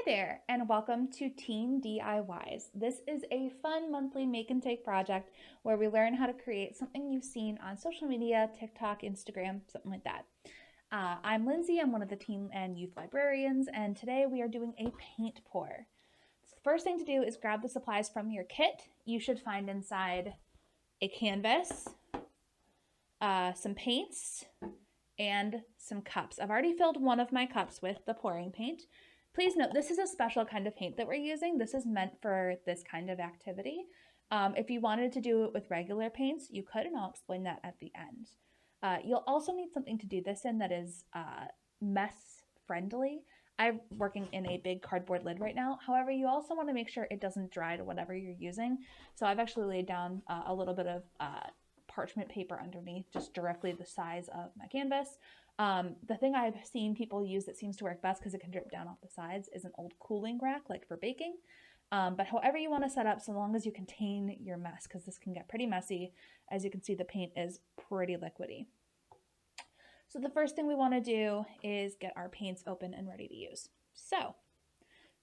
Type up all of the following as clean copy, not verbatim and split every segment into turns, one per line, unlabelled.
there, and welcome to Teen DIYs. This is a fun monthly make and take project where we learn how to create something you've seen on social media, TikTok, Instagram, something like that. I'm Lindsay, I'm one of the teen and youth librarians, and today we are doing a paint pour. So the first thing to do is grab the supplies from your kit. You should find inside a canvas, some paints, and some cups. I've already filled one of my cups with the pouring paint. Please note, this is a special kind of paint that we're using. This is meant for this kind of activity. If you wanted to do it with regular paints, you could, and I'll explain that at the end. You'll also need something to do this in that is mess friendly. I'm working in a big cardboard lid right now. However, you also want to make sure it doesn't dry to whatever you're using. So I've actually laid down a little bit of parchment paper underneath, just directly the size of my canvas. The thing I've seen people use that seems to work best because it can drip down off the sides is an old cooling rack, like for baking. But however you want to set up, so long as you contain your mess, because this can get pretty messy. As you can see, the paint is pretty liquidy. So the first thing we want to do is get our paints open and ready to use. So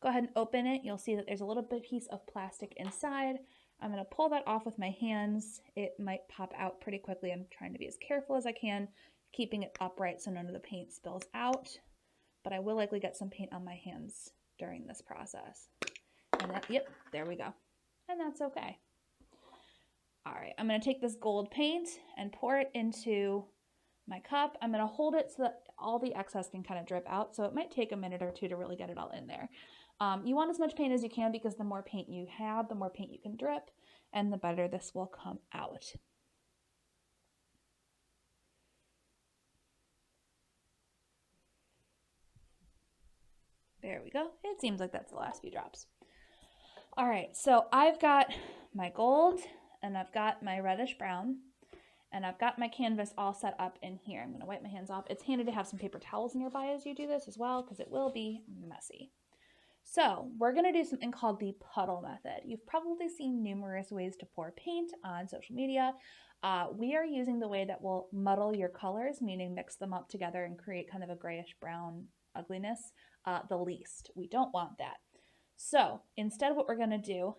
go ahead and open it. You'll see that there's a little bit piece of plastic inside. I'm going to pull that off with my hands. It might pop out pretty quickly. I'm trying to be as careful as I can, keeping it upright so none of the paint spills out, but I will likely get some paint on my hands during this process. And that, yep, there we go. And that's okay. All right, I'm gonna take this gold paint and pour it into my cup. I'm gonna hold it so that all the excess can kind of drip out, so it might take a minute or two to really get it all in there. You want as much paint as you can because the more paint you have, the more paint you can drip, and the better this will come out. There we go. It seems like that's the last few drops. All right, so I've got my gold and I've got my reddish brown and I've got my canvas all set up in here. I'm gonna wipe my hands off. It's handy to have some paper towels nearby as you do this as well because it will be messy. So we're gonna do something called the puddle method. You've probably seen numerous ways to pour paint on social media. We are using the way that will muddle your colors, meaning mix them up together and create kind of a grayish brown ugliness, the least. We don't want that. So instead what we're gonna do,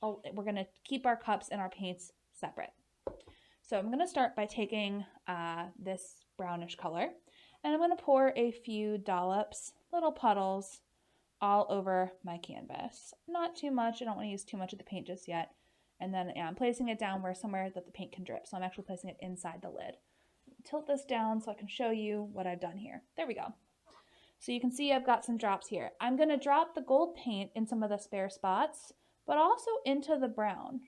we're gonna keep our cups and our paints separate. So I'm gonna start by taking this brownish color and I'm gonna pour a few dollops, little puddles, all over my canvas. Not too much, I don't wanna use too much of the paint just yet. And then I'm placing it down somewhere that the paint can drip. So I'm actually placing it inside the lid. Tilt this down so I can show you what I've done here. There we go. So you can see I've got some drops here. I'm gonna drop the gold paint in some of the spare spots, but also into the brown.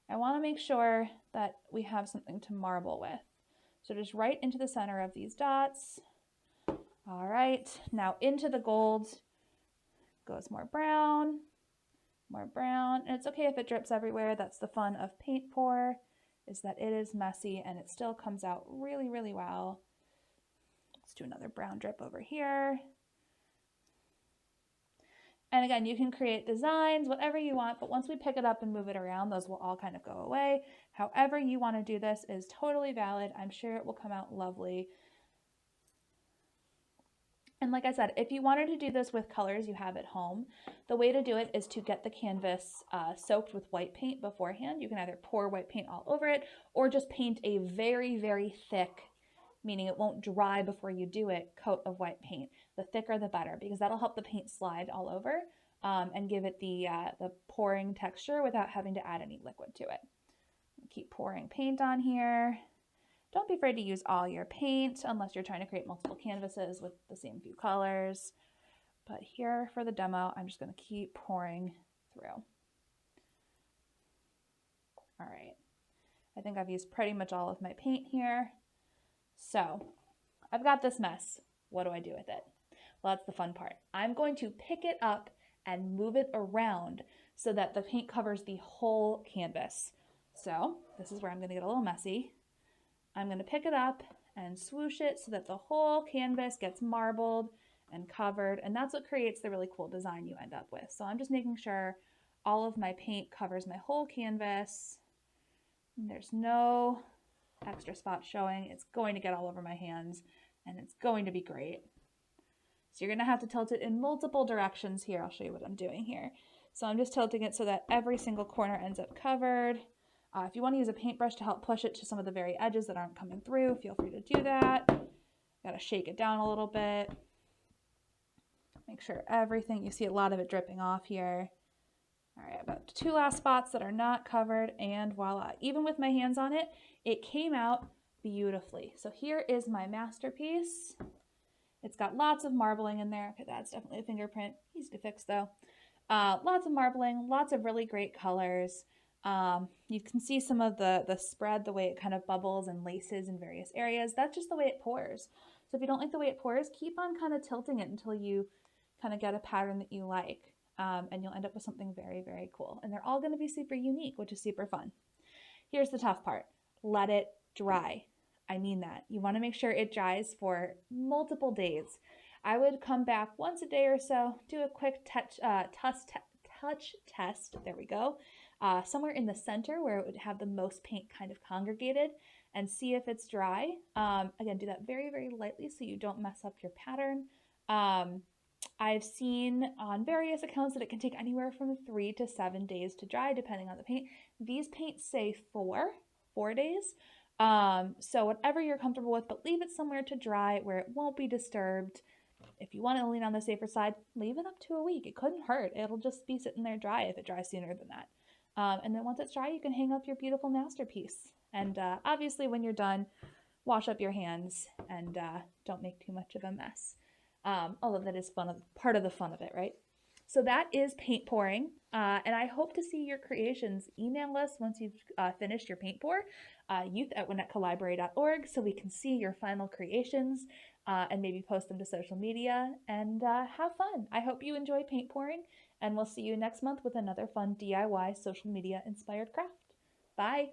I wanna make sure that we have something to marble with. So just right into the center of these dots. All right, now into the gold goes more brown, and it's okay if it drips everywhere. That's the fun of paint pour, is that it is messy and it still comes out really, really well. Let's do another brown drip over here. And again, you can create designs, whatever you want, but once we pick it up and move it around, those will all kind of go away. However you want to do this is totally valid. I'm sure it will come out lovely. And like I said, if you wanted to do this with colors you have at home, the way to do it is to get the canvas soaked with white paint beforehand. You can either pour white paint all over it or just paint a very, very thick, meaning it won't dry before you do it, coat of white paint. The thicker the better, because that'll help the paint slide all over and give it the pouring texture without having to add any liquid to it. Keep pouring paint on here. Don't be afraid to use all your paint unless you're trying to create multiple canvases with the same few colors. But here for the demo, I'm just going to keep pouring through. All right, I think I've used pretty much all of my paint here. So I've got this mess. What do I do with it? Well, that's the fun part. I'm going to pick it up and move it around so that the paint covers the whole canvas. So this is where I'm going to get a little messy. I'm going to pick it up and swoosh it so that the whole canvas gets marbled and covered, and that's what creates the really cool design you end up with. So I'm just making sure all of my paint covers my whole canvas. There's no extra spots showing. It's going to get all over my hands and it's going to be great. So you're going to have to tilt it in multiple directions here. I'll show you what I'm doing here. So I'm just tilting it so that every single corner ends up covered. If you want to use a paintbrush to help push it to some of the very edges that aren't coming through, feel free to do that. Got to shake it down a little bit. Make sure everything, you see a lot of it dripping off here. All right, about 2 last spots that are not covered, and voila. Even with my hands on it, it came out beautifully. So here is my masterpiece. It's got lots of marbling in there. Okay, that's definitely a fingerprint. Easy to fix though. Lots of marbling, lots of really great colors. You can see some of the spread, the way it kind of bubbles and laces in various areas. That's just the way it pours. So if you don't like the way it pours, keep on kind of tilting it until you kind of get a pattern that you like. And you'll end up with something very, very cool. And they're all going to be super unique, which is super fun. Here's the tough part. Let it dry. I mean that. You want to make sure it dries for multiple days. I would come back once a day or so, do a quick touch test. There we go. Somewhere in the center where it would have the most paint kind of congregated, and see if it's dry. Again, do that very, very lightly so you don't mess up your pattern. I've seen on various accounts that it can take anywhere from 3 to 7 days to dry, depending on the paint. These paints say 4 days. So whatever you're comfortable with, but leave it somewhere to dry where it won't be disturbed. If you want to lean on the safer side, leave it up to a week. It couldn't hurt. It'll just be sitting there dry if it dries sooner than that. And then once it's dry, you can hang up your beautiful masterpiece. And obviously when you're done, wash up your hands and don't make too much of a mess. Although that is part of the fun of it, right? So that is paint pouring, and I hope to see your creations. Email us once you've finished your paint pour, youth@winnetcalibrary.org, so we can see your final creations and maybe post them to social media and have fun. I hope you enjoy paint pouring, and we'll see you next month with another fun DIY social media inspired craft. Bye!